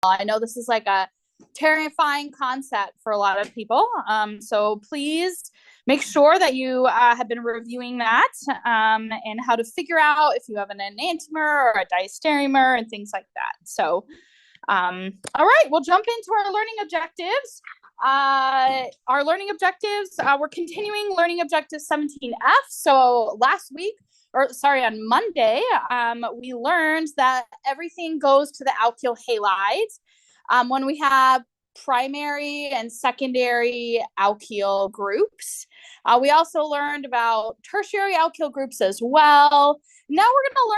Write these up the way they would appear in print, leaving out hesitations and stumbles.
I know this is like a terrifying concept for a lot of people. So please make sure that you have been reviewing that and how to figure out if you have an enantiomer or a diastereomer and things like that. So, all right, we'll jump into our learning objectives. Our learning objectives, we're continuing learning objective 17F. So last week, on Monday, we learned that everything goes to the alkyl halides when we have primary and secondary alkyl groups. We also learned about tertiary alkyl groups as well. Now we're going to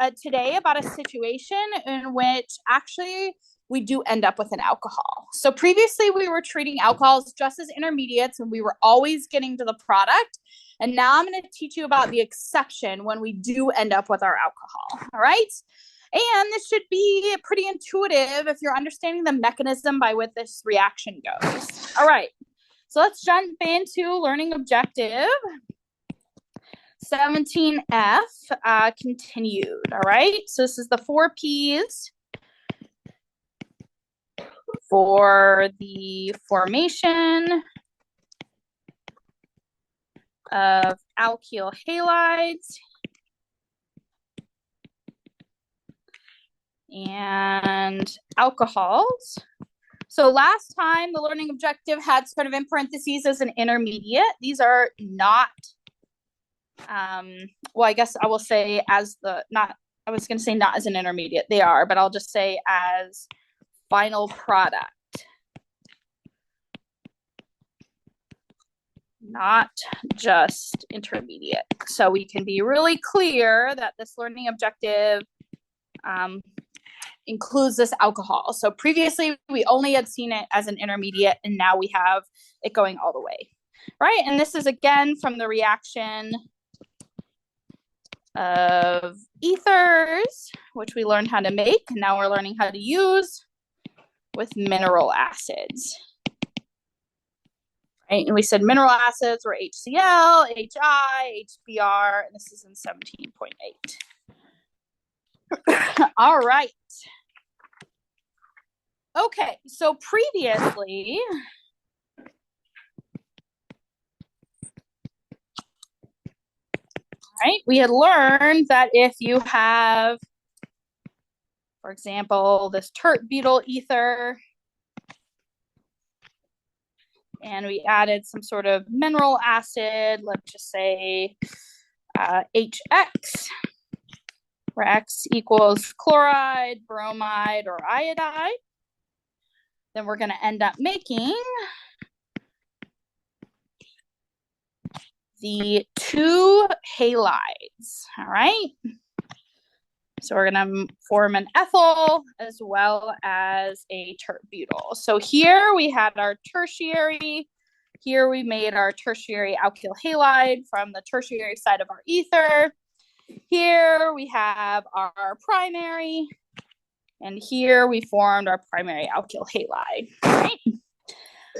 learn today about a situation in which actually we do end up with an alcohol. So previously we were treating alcohols just as intermediates and we were always getting to the product. And now I'm going to teach you about the exception when we do end up with our alcohol. All right. And this should be pretty intuitive if you're understanding the mechanism by which this reaction goes. All right. So let's jump into learning objective 17F continued. All right. So this is the 4 Ps for the formation of alkyl halides and alcohols. So last time the learning objective had sort of in parentheses as an intermediate. These are not, well, I guess I will say as the, not, I was going to say not as an intermediate. They are, but I'll just say as final product. Not just intermediate. So we can be really clear that this learning objective includes this alcohol. So previously we only had seen it as an intermediate and now we have it going all the way, right? And this is again from the reaction of ethers, which we learned how to make, and now we're learning how to use with mineral acids. Right? And we said mineral acids were HCl, HI, HBr, and this is in 17.8. All right. Okay, so previously, right, we had learned that if you have, for example, this tert butyl ether, and we added some sort of mineral acid, let's just say HX, where X equals chloride, bromide, or iodide, then we're going to end up making the 2 halides, all right? So we're going to form an ethyl as well as a tert butyl. So here we had our tertiary. Here we made our tertiary alkyl halide from the tertiary side of our ether. Here we have our primary. And here we formed our primary alkyl halide. Right?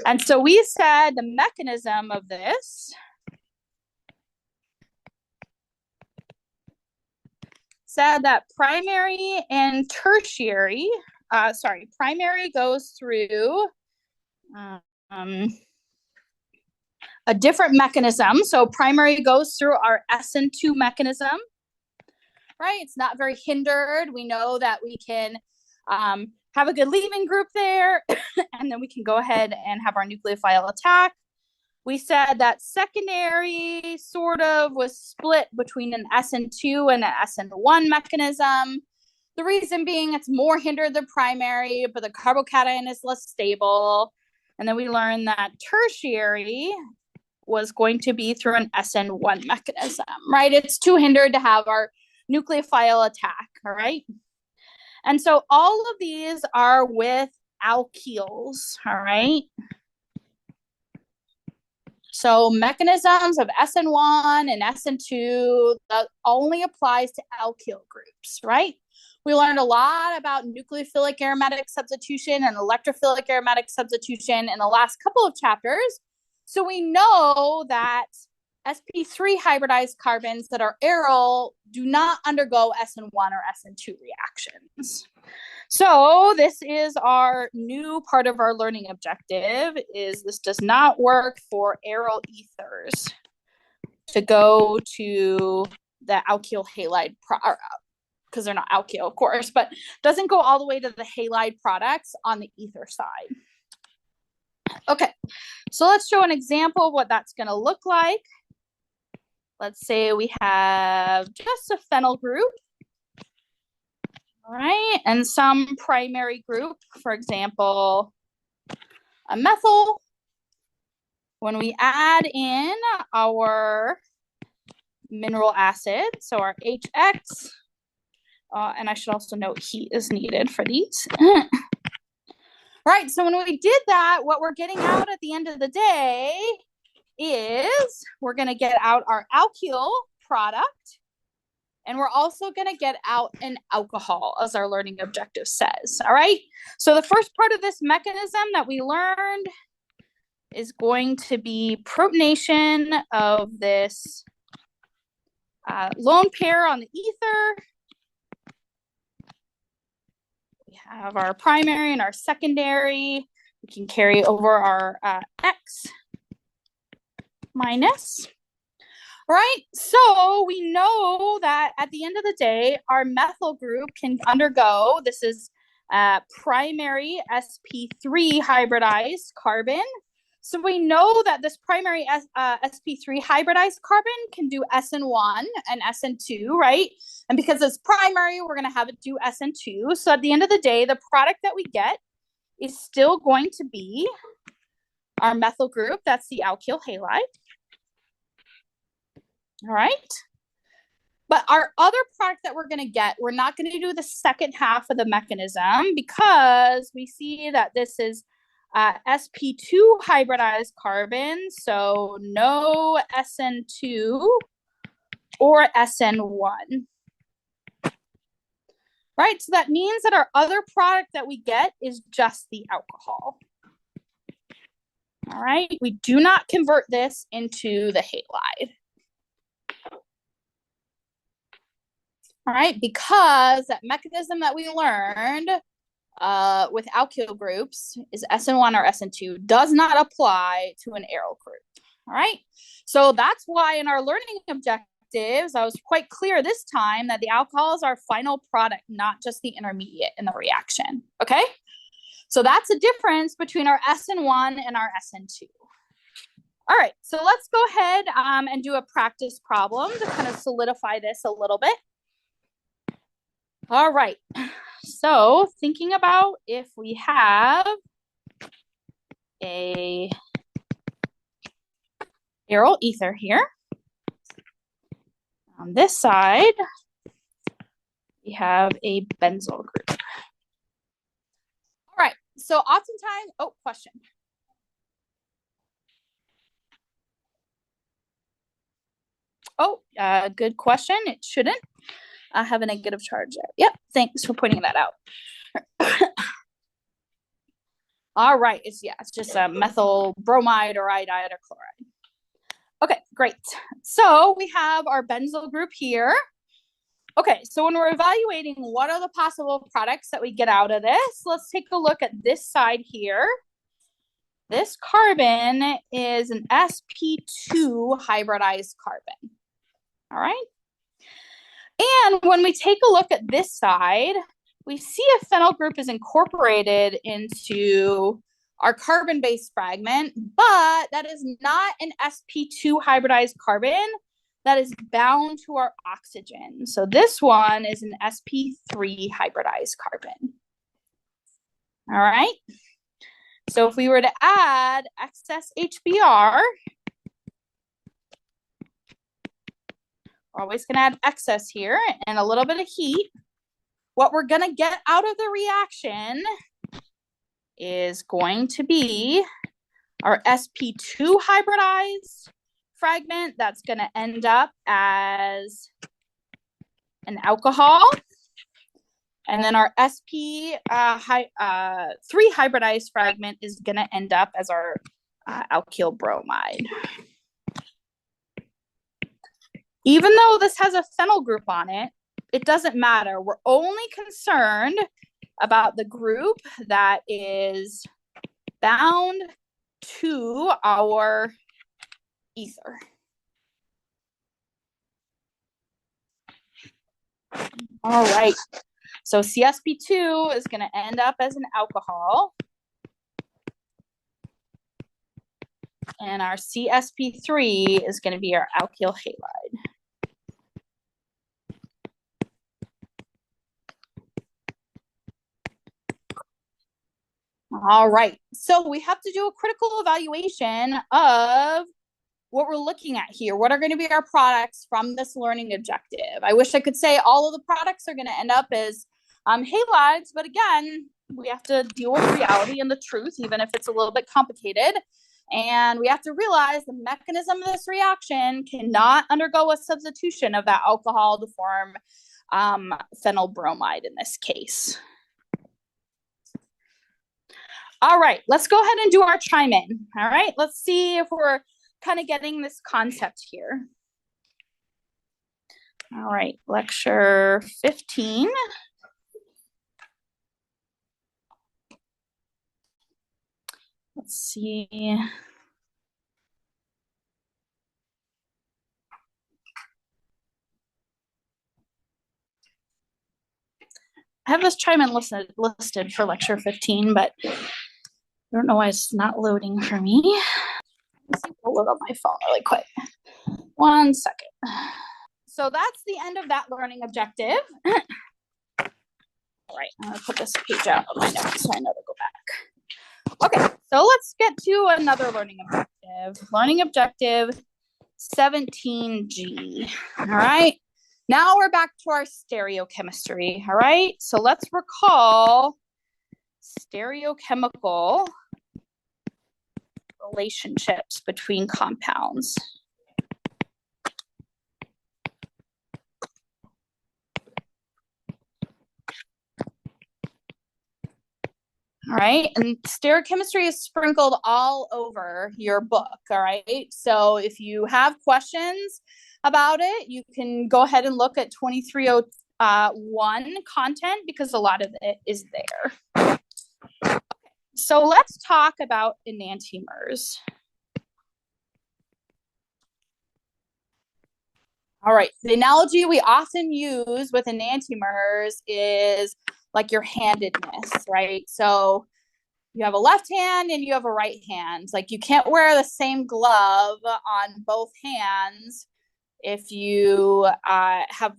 And so we said the mechanism of this said that primary and tertiary, primary goes through a different mechanism. So primary goes through our SN2 mechanism, right? It's not very hindered. We know that we can have a good leaving group there, and then we can go ahead and have our nucleophile attack. We said that secondary sort of was split between an SN2 and an SN1 mechanism. The reason being it's more hindered than primary, but the carbocation is less stable. And then we learned that tertiary was going to be through an SN1 mechanism, right? It's too hindered to have our nucleophile attack, all right? And so all of these are with alkyls, all right? So mechanisms of SN1 and SN2, that only applies to alkyl groups, right? We learned a lot about nucleophilic aromatic substitution and electrophilic aromatic substitution in the last couple of chapters. So we know that sp3 hybridized carbons that are aryl do not undergo SN1 or SN2 reactions. So this is our new part of our learning objective, is this does not work for aryl ethers to go to the alkyl halide, because they're not alkyl, of course, but doesn't go all the way to the halide products on the ether side. Okay, so let's show an example of what that's going to look like. Let's say we have just a phenyl group, all right, and some primary group, for example, a methyl. When we add in our mineral acid, so our HX, and I should also note heat is needed for these. Right, so when we did that, what we're getting out at the end of the day is we're going to get out our alkyl product, and we're also going to get out an alcohol, as our learning objective says. All right, so the first part of this mechanism that we learned is going to be protonation of this lone pair on the ether. We have our primary and our secondary. We can carry over our X minus. Right, so we know that at the end of the day, our methyl group can undergo, this is primary sp3 hybridized carbon. So we know that this primary sp3 hybridized carbon can do SN1 and SN2, right? And because it's primary, we're going to have it do SN2. So at the end of the day, the product that we get is still going to be our methyl group. That's the alkyl halide. All right. But our other product that we're going to get, we're not going to do the second half of the mechanism, because we see that this is sp2 hybridized carbon, so no SN2 or SN1. Right, so that means that our other product that we get is just the alcohol. All right, we do not convert this into the halide. All right, because that mechanism that we learned with alkyl groups is SN1 or SN2 does not apply to an aryl group. All right, so that's why in our learning objectives, I was quite clear this time that the alcohol is our final product, not just the intermediate in the reaction. Okay, so that's a difference between our SN1 and our SN2. All right, so let's go ahead and do a practice problem to kind of solidify this a little bit. All right, so thinking about if we have a aryl ether here. On this side, we have a benzyl group. All right, so oftentimes, question. Good question. It shouldn't have a negative charge there. Yep, thanks for pointing that out. All right, it's just a methyl bromide or iodide or chloride. Okay, great. So we have our benzyl group here. Okay, so when we're evaluating what are the possible products that we get out of this, let's take a look at this side here. This carbon is an sp2 hybridized carbon. All right. And when we take a look at this side, we see a phenyl group is incorporated into our carbon-based fragment, but that is not an sp2 hybridized carbon that is bound to our oxygen. So this one is an sp3 hybridized carbon. All right. So if we were to add excess HBr, we're always going to add excess here and a little bit of heat. What we're going to get out of the reaction is going to be our sp2 hybridized fragment that's going to end up as an alcohol. And then our sp3 hybridized fragment is going to end up as our alkyl bromide. Even though this has a phenyl group on it, it doesn't matter. We're only concerned about the group that is bound to our ether. All right. So CsP2 is going to end up as an alcohol. And our CsP3 is going to be our alkyl halide. All right. So we have to do a critical evaluation of what we're looking at here. What are going to be our products from this learning objective? I wish I could say all of the products are going to end up as halides, but again, we have to deal with reality and the truth, even if it's a little bit complicated. And we have to realize the mechanism of this reaction cannot undergo a substitution of that alcohol to form phenyl bromide in this case. All right, let's go ahead and do our chime in. All right, let's see if we're kind of getting this concept here. All right, lecture 15. Let's see. I have this chime in listed for lecture 15, but I don't know why it's not loading for me. I'll load up my phone really quick. 1 second. So that's the end of that learning objective. All right, I'm gonna put this page out of my notes so I know to go back. Okay, so let's get to another learning objective. Learning objective 17G. All right, now we're back to our stereochemistry. All right, so let's recall stereochemical relationships between compounds. All right, and stereochemistry is sprinkled all over your book. All right, so if you have questions about it, you can go ahead and look at 2301 content because a lot of it is there. Okay, so let's talk about enantiomers. All right, the analogy we often use with enantiomers is like your handedness, right? So you have a left hand and you have a right hand. Like you can't wear the same glove on both hands if you have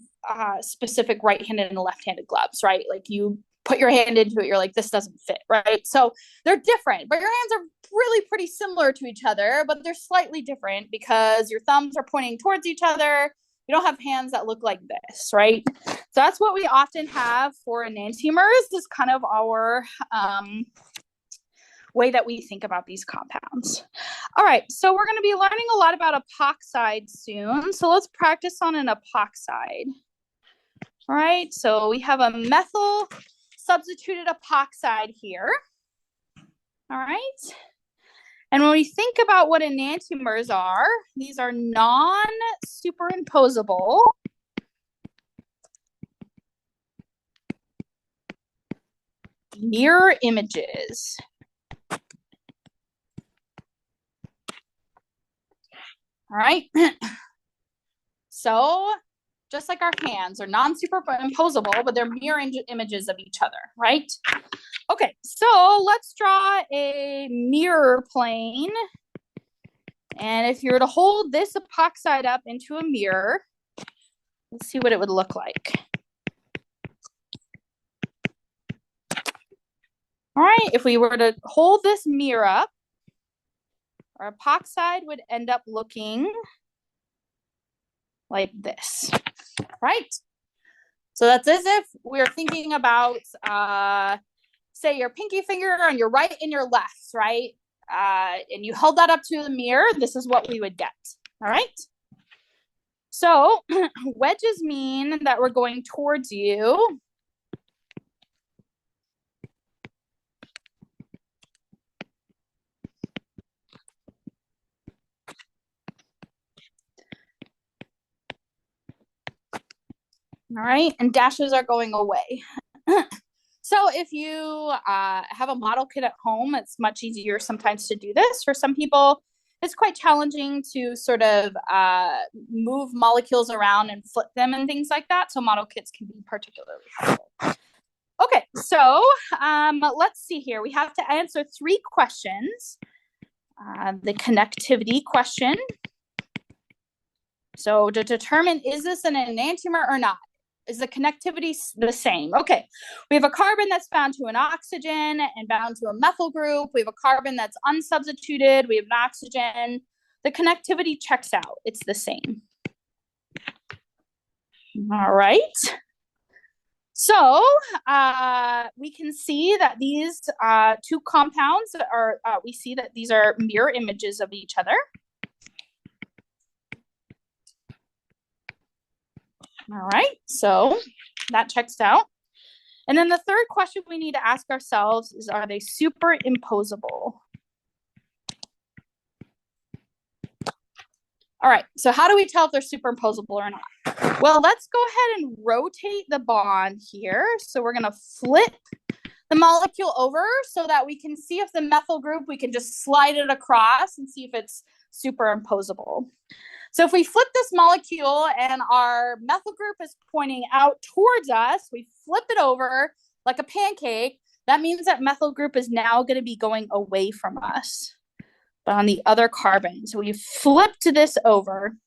specific right-handed and left-handed gloves, right? Like you put your hand into it, you're like, this doesn't fit, right? So they're different, but your hands are really pretty similar to each other, but they're slightly different because your thumbs are pointing towards each other. You don't have hands that look like this, right? So that's what we often have for enantiomers, is kind of our way that we think about these compounds. All right, so we're going to be learning a lot about epoxide soon. So let's practice on an epoxide. All right, so we have a methyl substituted epoxide here. All right. And when we think about what enantiomers are, these are non-superimposable mirror images. All right. So just like our hands are non-superimposable, but they're mirror images of each other, right? Okay, so let's draw a mirror plane. And if you were to hold this epoxide up into a mirror, let's see what it would look like. All right, if we were to hold this mirror up, our epoxide would end up looking like this, right? So that's as if we're thinking about, say, your pinky finger on your right and your left, right? And you held that up to the mirror, this is what we would get, all right? So wedges mean that we're going towards you. All right, and dashes are going away. So if you have a model kit at home, it's much easier sometimes to do this. For some people, it's quite challenging to sort of move molecules around and flip them and things like that. So model kits can be particularly helpful. Okay, so let's see here. We have to answer 3 questions. The connectivity question. So to determine, is this an enantiomer or not? Is the connectivity the same? Okay, we have a carbon that's bound to an oxygen and bound to a methyl group. We have a carbon that's unsubstituted. We have an oxygen. The connectivity checks out. It's the same. All right. So we can see that these 2 compounds are, we see that these are mirror images of each other. All right, so that checks out. And then the third question we need to ask ourselves is, are they superimposable? All right, so how do we tell if they're superimposable or not? Well, let's go ahead and rotate the bond here. So we're gonna flip the molecule over so that we can see if the methyl group, we can just slide it across and see if it's superimposable. So if we flip this molecule and our methyl group is pointing out towards us, we flip it over like a pancake, that means that methyl group is now going to be going away from us, but on the other carbon. So we flipped this over.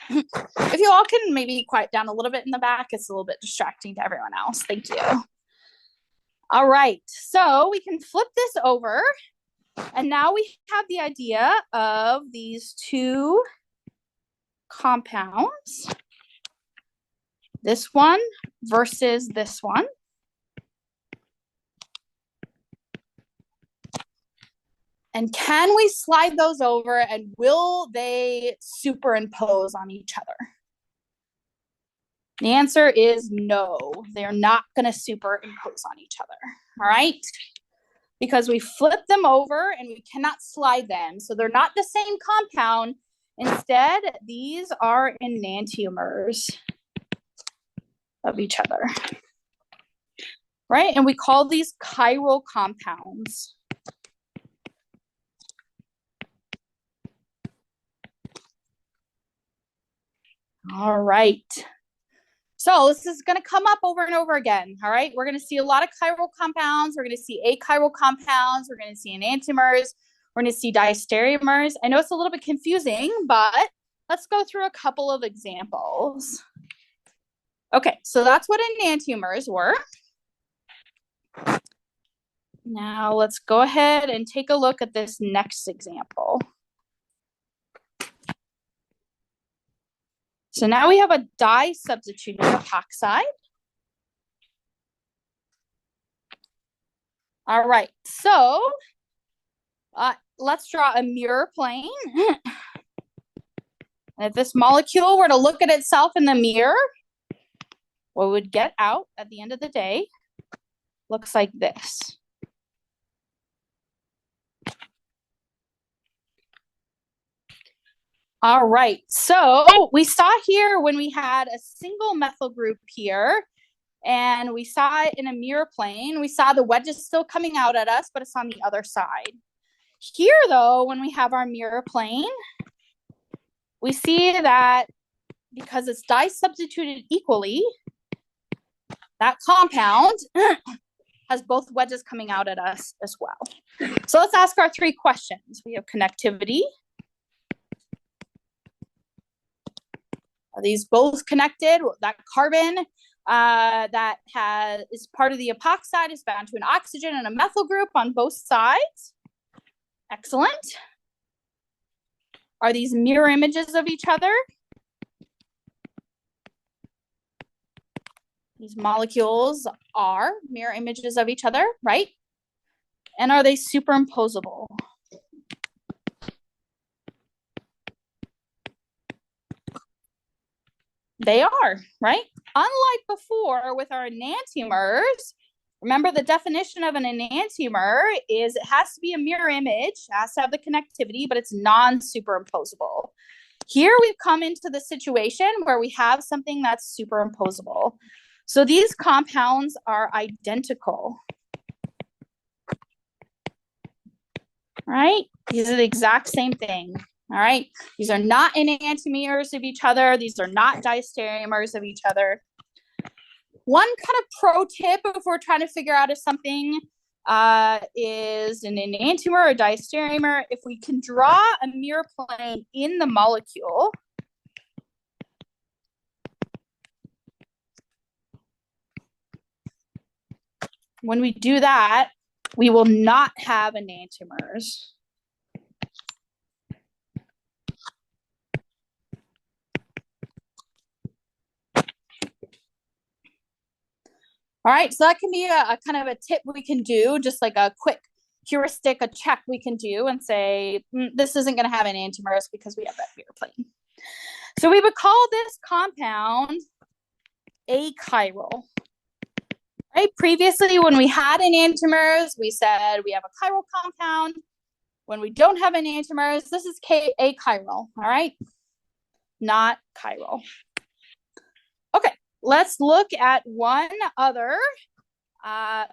If you all can maybe quiet down a little bit in the back, it's a little bit distracting to everyone else. Thank you. All right, so we can flip this over. And now we have the idea of these 2 compounds, this one versus this one. And can we slide those over, and will they superimpose on each other? The answer is no, they're not going to superimpose on each other, all right? Because we flip them over and we cannot slide them. So they're not the same compound. Instead, these are enantiomers of each other, right? And we call these chiral compounds. All right. So this is going to come up over and over again, all right? We're going to see a lot of chiral compounds. We're going to see achiral compounds. We're going to see enantiomers. We're going to see diastereomers. I know it's a little bit confusing, but let's go through a couple of examples. Okay, so that's what enantiomers were. Now let's go ahead and take a look at this next example. So now we have a di-substituted epoxide. All right, so let's draw a mirror plane. And if this molecule were to look at itself in the mirror, what would get out at the end of the day looks like this. All right, so we saw here when we had a single methyl group here, and we saw it in a mirror plane, we saw the wedges still coming out at us, but it's on the other side. Here, though, when we have our mirror plane, we see that because it's di-substituted equally, that compound has both wedges coming out at us as well. So let's ask our 3 questions. We have connectivity. Are these both connected? That carbon that is part of the epoxide is bound to an oxygen and a methyl group on both sides. Excellent. Are these mirror images of each other? These molecules are mirror images of each other, right? And are they superimposable? They are, right? Unlike before with our enantiomers, remember the definition of an enantiomer is it has to be a mirror image, it has to have the connectivity, but it's non-superimposable. Here we've come into the situation where we have something that's superimposable. So these compounds are identical. Right? These are the exact same thing. All right. These are not enantiomers of each other. These are not diastereomers of each other. One kind of pro tip if we're trying to figure out if something is an enantiomer or diastereomer, if we can draw a mirror plane in the molecule, when we do that, we will not have enantiomers. All right, so that can be a kind of a tip we can do, just like a quick heuristic, a check we can do and say, this isn't going to have enantiomers because we have that mirror plane. So we would call this compound achiral. Right? Previously, when we had enantiomers, we said we have a chiral compound. When we don't have enantiomers, this is achiral, all right? Not chiral. Okay, let's look at one other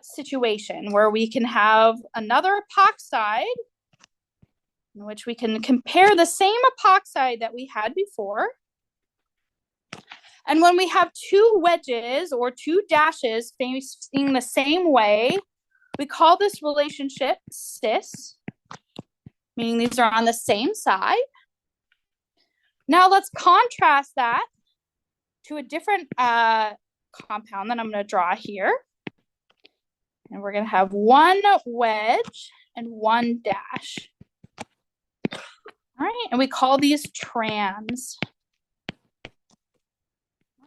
situation where we can have another epoxide in which we can compare the same epoxide that we had before. And when we have two wedges or two dashes facing the same way, we call this relationship cis, meaning these are on the same side. Now let's contrast that to a different compound that I'm going to draw here. And we're going to have one wedge and one dash. All right, and we call these trans.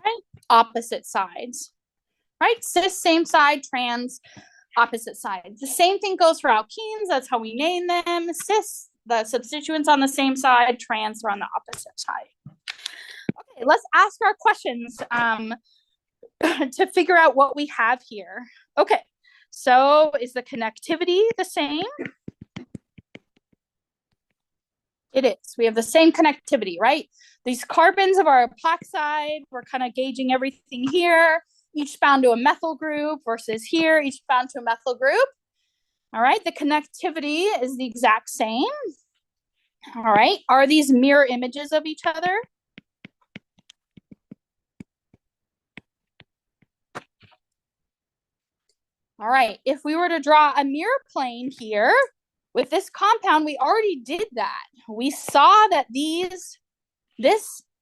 Right, opposite sides. Right, cis, same side, trans, opposite sides. The same thing goes for alkenes. That's how we name them. Cis, the substituents on the same side, trans are on the opposite side. Okay, let's ask our questions to figure out what we have here. Okay, so is the connectivity the same? It is. We have the same connectivity, right? These carbons of our epoxide, we're kind of gauging everything here, each bound to a methyl group versus here, each bound to a methyl group. All right, the connectivity is the exact same. All right, are these mirror images of each other? All right, if we were to draw a mirror plane here with this compound, we already did that. We saw that this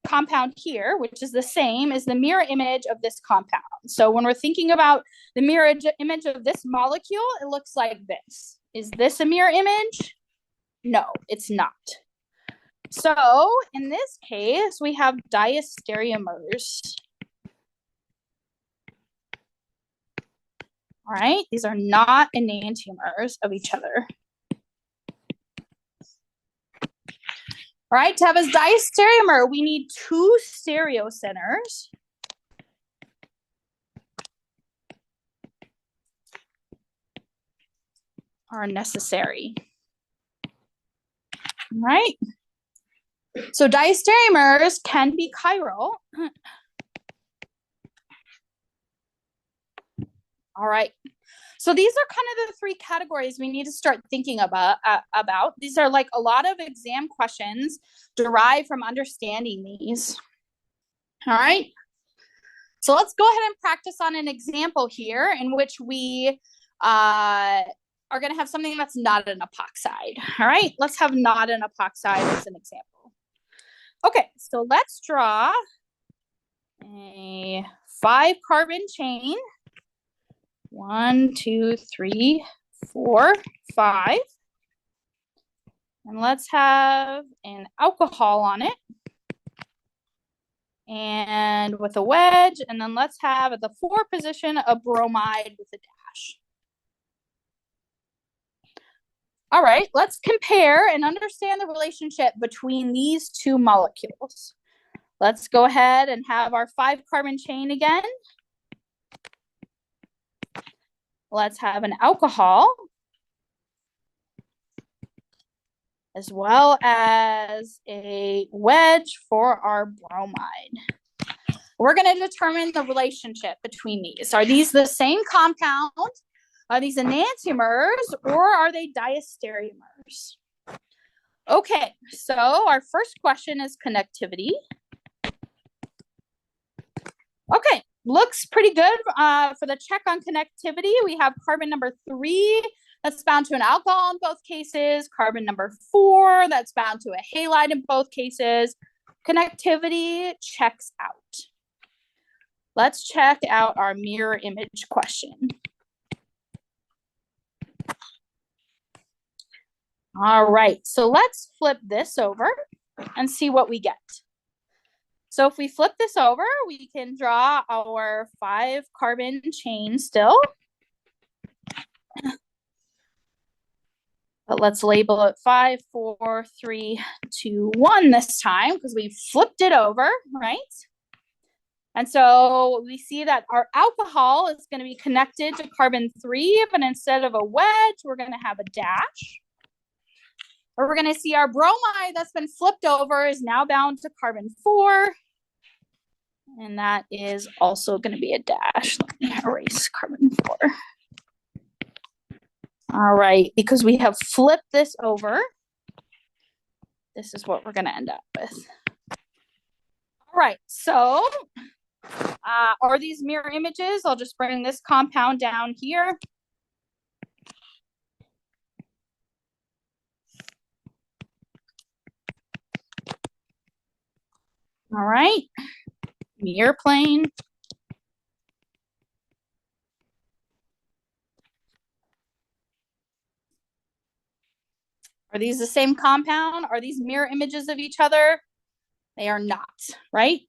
compound here, which is the same, is the mirror image of this compound. So when we're thinking about the mirror image of this molecule, it looks like this. Is this a mirror image? No, it's not. So in this case, we have diastereomers. All right, these are not enantiomers of each other. All right, to have a diastereomer, we need two stereocenters. Are necessary. All right. So diastereomers can be chiral. All right. So these are kind of the three categories we need to start thinking about. These are like a lot of exam questions derived from understanding these. All right. So let's go ahead and practice on an example here in which we are going to have something that's not an epoxide. All right. Let's have not an epoxide as an example. Okay. So let's draw a 5-carbon chain. 1, 2, 3, 4, 5. And let's have an alcohol on it. And with a wedge, and then let's have at the 4 position a bromide with a dash. All right, let's compare and understand the relationship between these two molecules. Let's go ahead and have our 5-carbon chain again. Let's have an alcohol, as well as a wedge for our bromide. We're going to determine the relationship between these. Are these the same compound? Are these enantiomers or are they diastereomers? Okay, so our first question is connectivity. Okay, looks pretty good for the check on connectivity. We have carbon number 3 that's bound to an alcohol in both cases, carbon number 4 that's bound to a halide in both cases. Connectivity checks out. Let's check out our mirror image question. All right, so let's flip this over and see what we get. So if we flip this over, we can draw our 5 carbon chain still. But let's label it 5, 4, 3, 2, 1 this time because we flipped it over, right? And so we see that our alcohol is going to be connected to carbon 3, but instead of a wedge, we're going to have a dash. Or we're going to see our bromide that's been flipped over is now bound to carbon 4. And that is also going to be a dash. Let me erase carbon 4. All right, because we have flipped this over, this is what we're going to end up with. All right, so are these mirror images? I'll just bring this compound down here. All right, mirror plane. Are these the same compound? Are these mirror images of each other? They are not, right?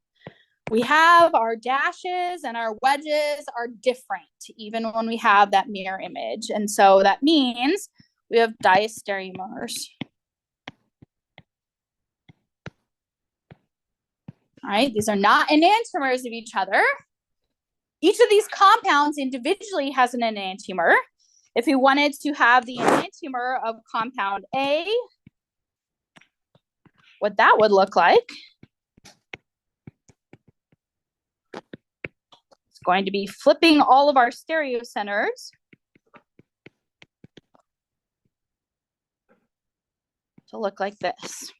We have our dashes and our wedges are different even when we have that mirror image. And so that means we have diastereomers. All right, these are not enantiomers of each other. Each of these compounds individually has an enantiomer. If we wanted to have the enantiomer of compound A, what that would look like, it's going to be flipping all of our stereocenters to look like this.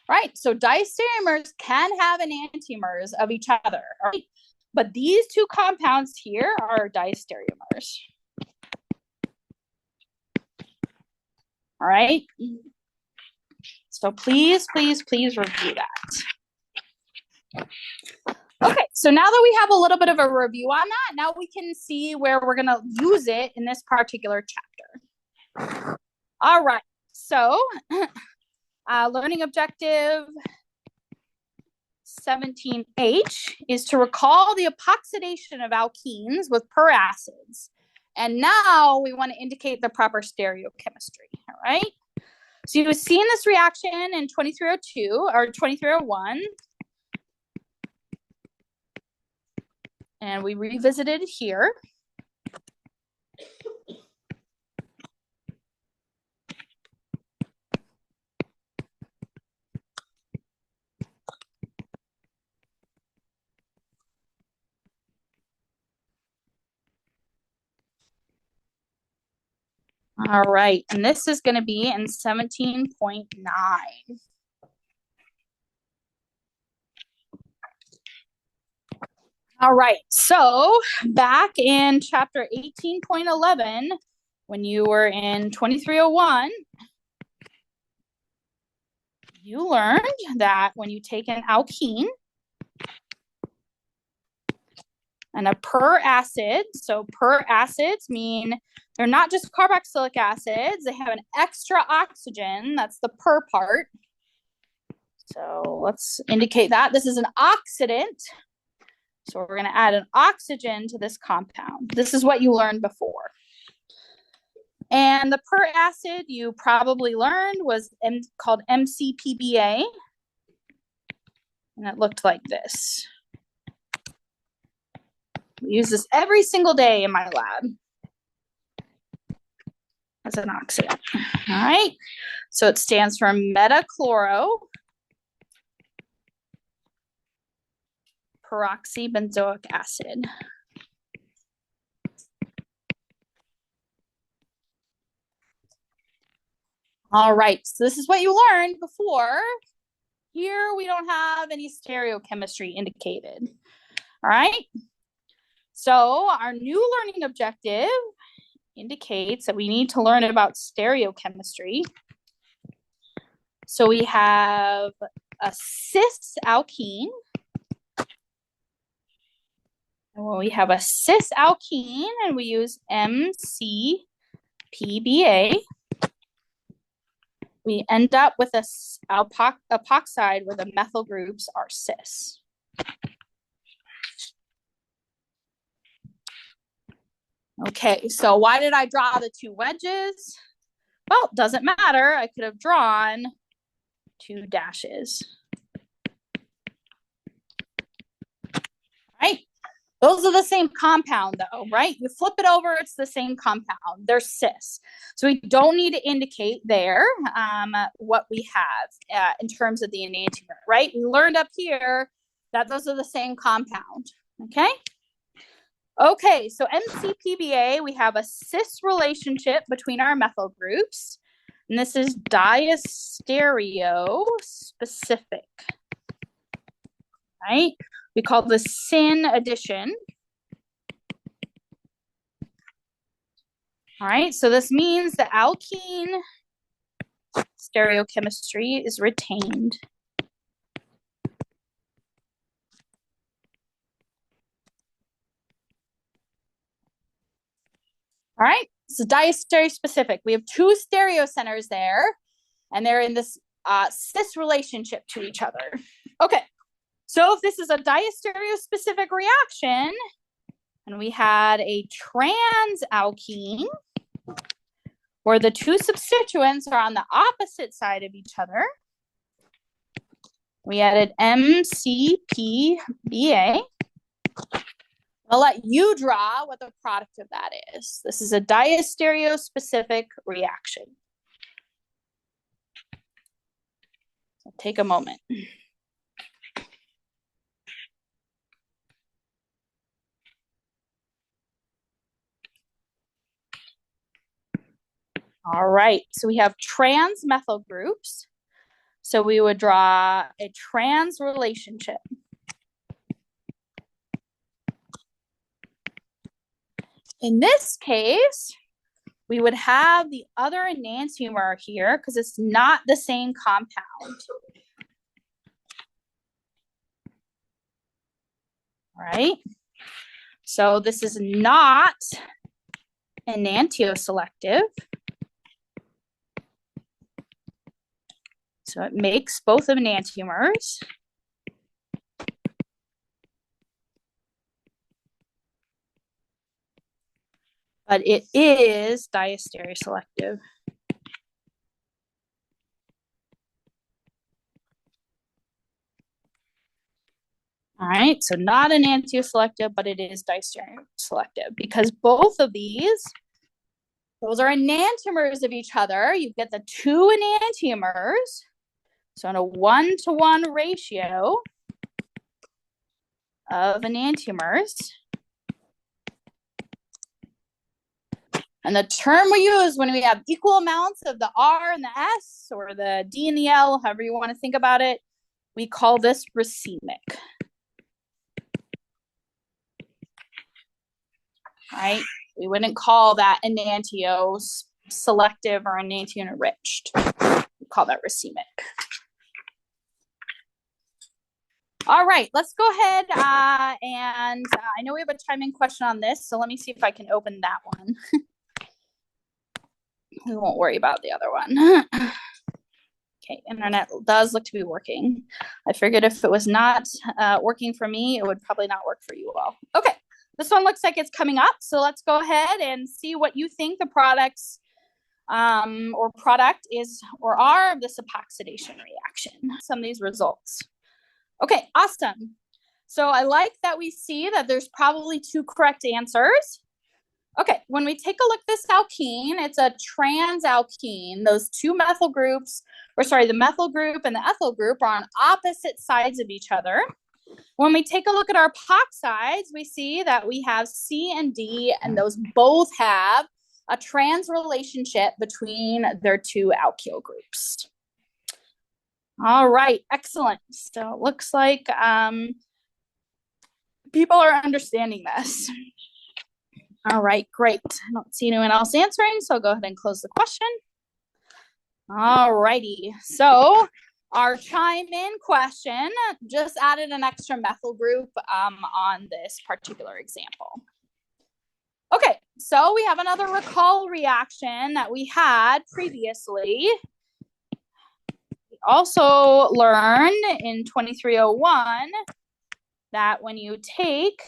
Right, so diastereomers can have enantiomers of each other, right? But these 2 compounds here are diastereomers. All right, so please, please, please review that. Okay, so now that we have a little bit of a review on that, now we can see where we're gonna use it in this particular chapter. All right, so learning objective 17H is to recall the epoxidation of alkenes with peracids. And now we want to indicate the proper stereochemistry, all right? So you've seen this reaction in 2302 or 2301. And we revisited here. All right, and this is going to be in 17.9. All right, so back in chapter 18.11, when you were in 2301, you learned that when you take an alkene and a peracid, so peracids mean they're not just carboxylic acids, they have an extra oxygen, that's the per part. So let's indicate that. This is an oxidant. So we're gonna add an oxygen to this compound. This is what you learned before. And the peracid you probably learned was called MCPBA. And it looked like this. We use this every single day in my lab as an oxidant. All right, so it stands for metachloro peroxybenzoic acid. All right, so this is what you learned before. Here we don't have any stereochemistry indicated. All right, so our new learning objective indicates that we need to learn about stereochemistry. So we have a cis alkene. And when we have a cis alkene and we use MCPBA, we end up with a epoxide where the methyl groups are cis. Okay, so why did I draw the two wedges? Well, doesn't matter. I could have drawn two dashes. Right? Those are the same compound though, right? You flip it over, it's the same compound. They're cis. So we don't need to indicate there what we have in terms of the enantiomer, right? We learned up here that those are the same compound, okay? Okay, so MCPBA, we have a cis relationship between our methyl groups, and this is diastereo specific, right? We call this syn addition. All right, so this means the alkene stereochemistry is retained. All right, so diastereo specific. We have two stereo centers there, and they're in this cis relationship to each other. Okay, so if this is a diastereo specific reaction, and we had a trans alkene, where the two substituents are on the opposite side of each other, we added MCPBA. I'll let you draw what the product of that is. This is a diastereo specific reaction. So take a moment. All right, so we have trans methyl groups. So we would draw a trans relationship. In this case, we would have the other enantiomer here because it's not the same compound. All right, so this is not enantioselective. So it makes both of enantiomers. But it is diastereoselective. All right, so not enantioselective, but it is diastereoselective because both of these, those are enantiomers of each other. You get the two enantiomers. So in a 1-to-1 ratio of enantiomers. And the term we use when we have equal amounts of the R and the S or the D and the L, however you want to think about it, we call this racemic. Right? We wouldn't call that enantioselective or enantiomer-enriched. We call that racemic. All right, let's go ahead and I know we have a chime-in question on this, so let me see if I can open that one. We won't worry about the other one. Okay, internet does look to be working. I figured if it was not working for me, it would probably not work for you all. Okay, this one looks like it's coming up, so let's go ahead and see what you think the products or product is or are of this epoxidation reaction. Some of these results. Okay, awesome. So I like that we see that there's probably two correct answers. Okay, when we take a look at this alkene, it's a trans alkene. Those two methyl groups, or sorry, the methyl group and the ethyl group are on opposite sides of each other. When we take a look at our epoxides, we see that we have C and D, and those both have a trans relationship between their two alkyl groups. All right, excellent. So it looks like people are understanding this. All right, great. I don't see anyone else answering, so I'll go ahead and close the question. All righty, so our chime in question just added an extra methyl group on this particular example. Okay, so we have another recall reaction that we had previously. We also learned in 2301 that when you take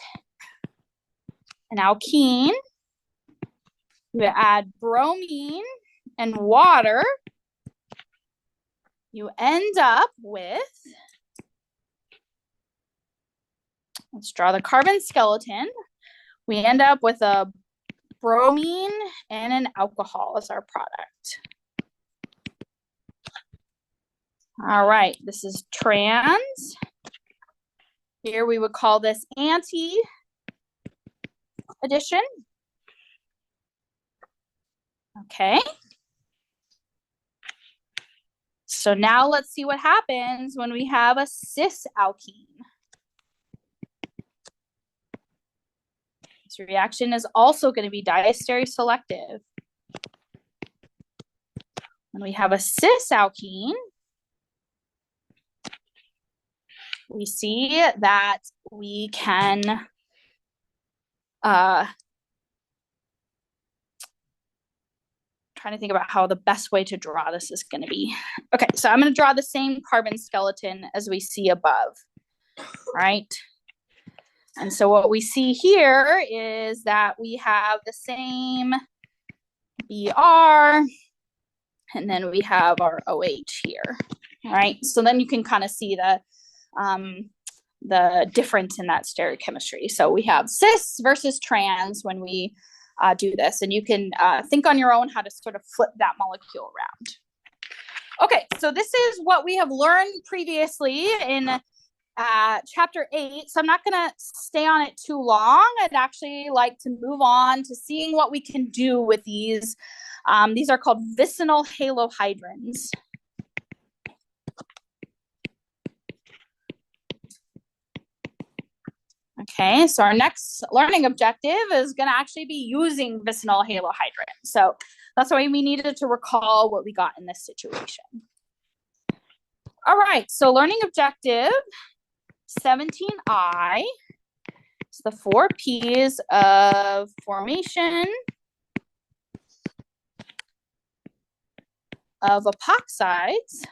an alkene, you add bromine and water, you end up with, let's draw the carbon skeleton. We end up with a bromine and an alcohol as our product. All right, this is trans. Here we would call this anti-addition. Okay. So now let's see what happens when we have a cis alkene. This reaction is also going to be diastereoselective. When we have a cis alkene, we see that we can trying to think about how the best way to draw this is going to be. Okay, so I'm going to draw the same carbon skeleton as we see above, right? And so what we see here is that we have the same Br, and then we have our OH here, right? So then you can kind of see the difference in that stereochemistry. So we have cis versus trans when we do this, and you can think on your own how to sort of flip that molecule around. Okay, so this is what we have learned previously in chapter 8, so I'm not going to stay on it too long. I'd actually like to move on to seeing what we can do with these. These are called vicinal halohydrins. Okay, so our next learning objective is going to actually be using vicinal halohydrin. So that's why we needed to recall what we got in this situation. All right, so learning objective 17I is the 4 P's of formation of epoxides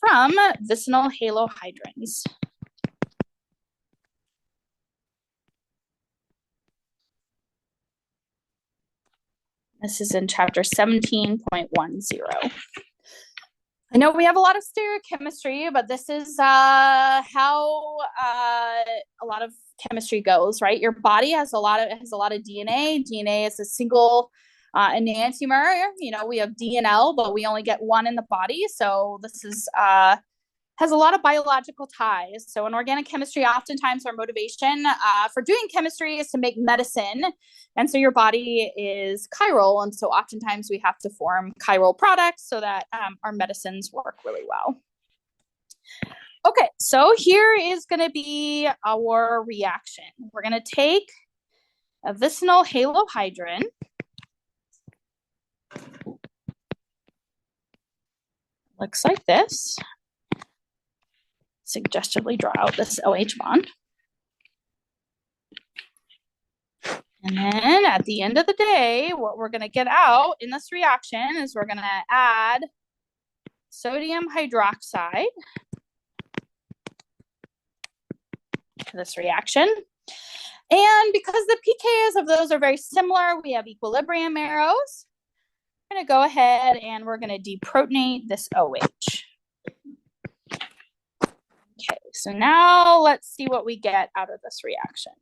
from vicinal halohydrins. This is in chapter 17.10. I know we have a lot of stereochemistry, but this is how a lot of chemistry goes, right? Your body has a lot of DNA. DNA is a single enantiomer. You know, we have D and L, but we only get one in the body. So this is has a lot of biological ties. So in organic chemistry, oftentimes our motivation for doing chemistry is to make medicine. And so your body is chiral. And so oftentimes we have to form chiral products so that our medicines work really well. Okay, so here is going to be our reaction. We're going to take a vicinal halohydrin. Looks like this. Suggestively draw out this OH bond. And then at the end of the day, what we're going to get out in this reaction is we're going to add sodium hydroxide to this reaction. And because the pKs of those are very similar, we have equilibrium arrows. We're going to go ahead and we're going to deprotonate this OH. Okay, so now let's see what we get out of this reaction.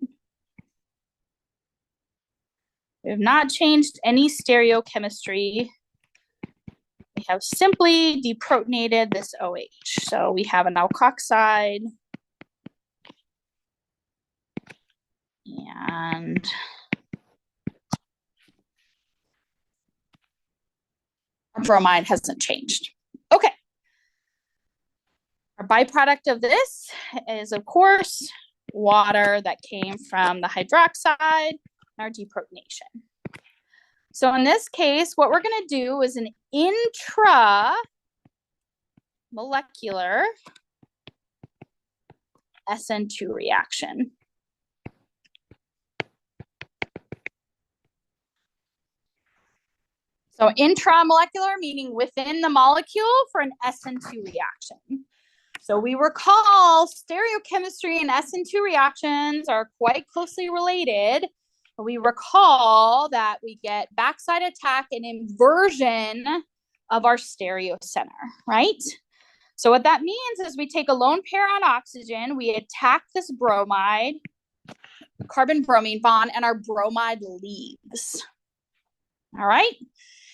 We have not changed any stereochemistry we have simply deprotonated this OH. So we have an alkoxide and our bromide hasn't changed. Okay. Our byproduct of this is, of course, water that came from the hydroxide and our deprotonation. So in this case, what we're going to do is an intramolecular SN2 reaction. So intramolecular, meaning within the molecule for an SN2 reaction. So we recall stereochemistry and SN2 reactions are quite closely related. We recall that we get backside attack and inversion of our stereo center, right? So what that means is we take a lone pair on oxygen, we attack this bromide, carbon-bromine bond, and our bromide leaves. All right?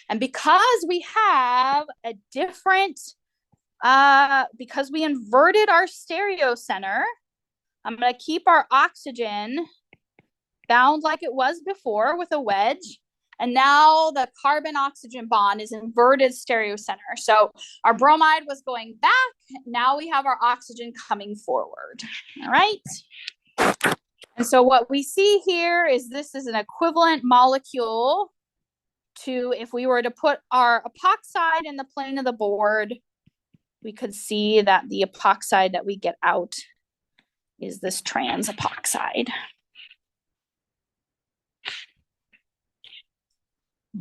And because we have a different, because we inverted our stereo center, I'm going to keep our oxygen bound like it was before with a wedge. And now the carbon-oxygen bond is inverted stereo center. So our bromide was going back. Now we have our oxygen coming forward. All right. And so what we see here is this is an equivalent molecule to if we were to put our epoxide in the plane of the board, we could see that the epoxide that we get out is this trans epoxide.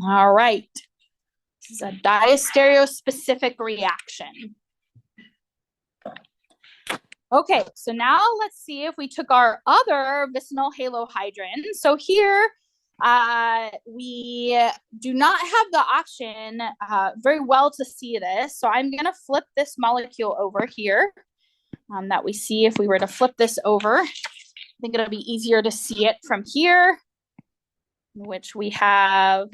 All right. This is a diastereospecific reaction. Okay, so now let's see if we took our other vicinal halohydrin. So here, we do not have the option very well to see this. So I'm going to flip this molecule over here that we see if we were to flip this over. I think it'll be easier to see it from here, in which we have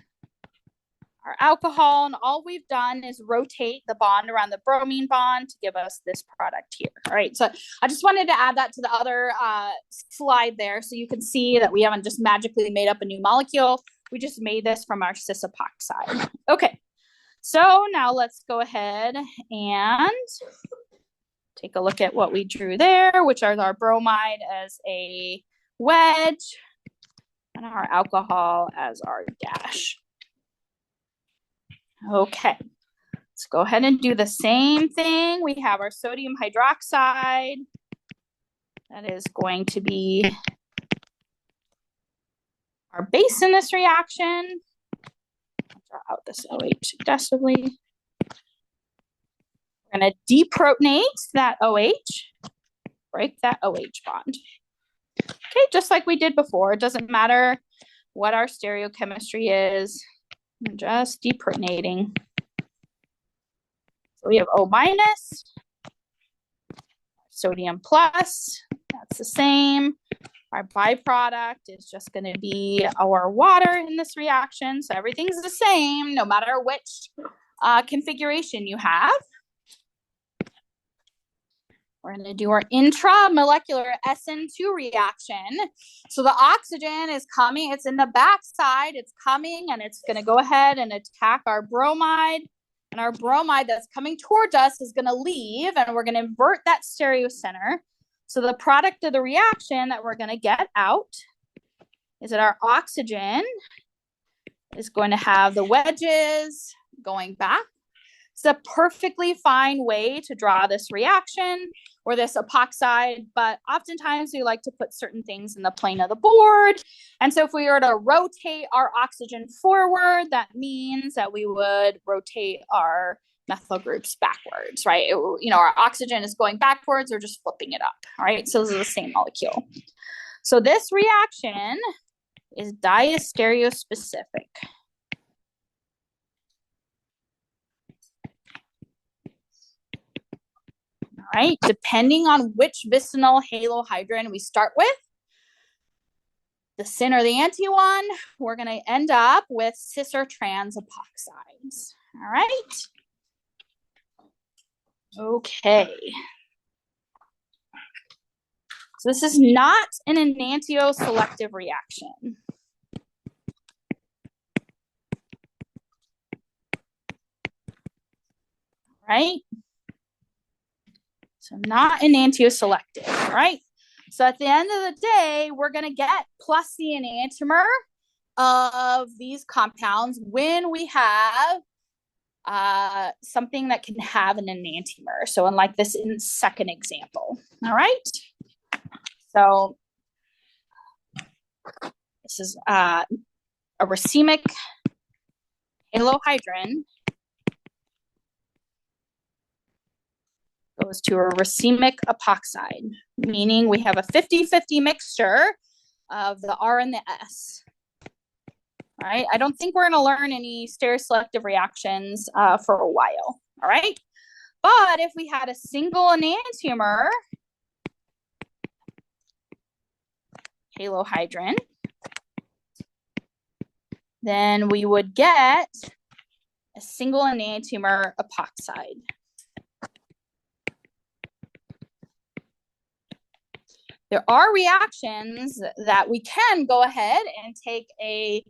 our alcohol, and all we've done is rotate the bond around the bromine bond to give us this product here. All right, so I just wanted to add that to the other slide there so you can see that we haven't just magically made up a new molecule. We just made this from our cis epoxide. Okay, so now let's go ahead and take a look at what we drew there, which are our bromide as a wedge and our alcohol as our dash. Okay, let's go ahead and do the same thing. We have our sodium hydroxide. That is going to be our base in this reaction. I'll draw out this OH suggestively. We're going to deprotonate that OH, break that OH bond. Okay, just like we did before. It doesn't matter what our stereochemistry is. I'm just deprotonating. So we have O minus, sodium plus, that's the same. Our byproduct is just going to be our water in this reaction. So everything's the same, no matter which configuration you have. We're going to do our intramolecular SN2 reaction. So the oxygen is coming, it's in the backside, it's coming, and it's going to go ahead and attack our bromide. And our bromide that's coming towards us is going to leave, and we're going to invert that stereo center. So the product of the reaction that we're going to get out is that our oxygen is going to have the wedges going back. It's a perfectly fine way to draw this reaction or this epoxide, but oftentimes we like to put certain things in the plane of the board. And so if we were to rotate our oxygen forward, that means that we would rotate our methyl groups backwards, right? Our oxygen is going backwards or just flipping it up, right? So this is the same molecule. So this reaction is diastereospecific. Right, depending on which vicinal halohydrin we start with, the syn or the anti one, we're going to end up with cis or trans epoxides. All right. Okay. So this is not an enantioselective reaction. Right? So not enantioselective, right? So at the end of the day, we're going to get plus the enantiomer of these compounds when we have something that can have an enantiomer. So in like this in second example, all right? So this is a racemic halohydrin goes to a racemic epoxide, meaning we have a 50-50 mixture of the R and the S. All right, I don't think we're going to learn any stereoselective reactions for a while, all right? But if we had a single enantiomer halohydrin, then we would get a single enantiomer epoxide. There are reactions that we can go ahead and take a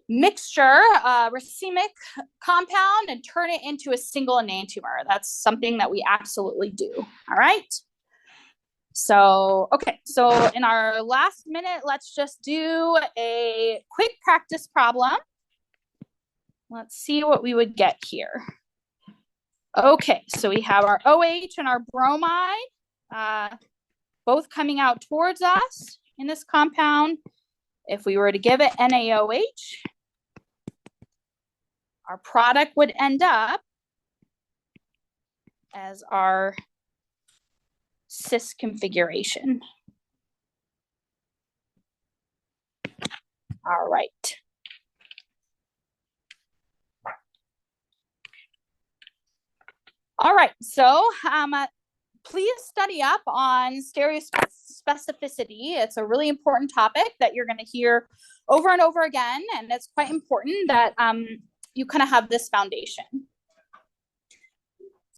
mixture, racemic compound, and turn it into a single enantiomer. That's something that we absolutely do, all right? So, okay, so in our last minute, let's just do a quick practice problem. Let's see what we would get here. Okay, so we have our OH and our bromide, both coming out towards us in this compound. If we were to give it NaOH, our product would end up as our cis configuration. All right. All right, so please study up on stereospecificity. It's a really important topic that you're going to hear over and over again, and it's quite important that you kind of have this foundation.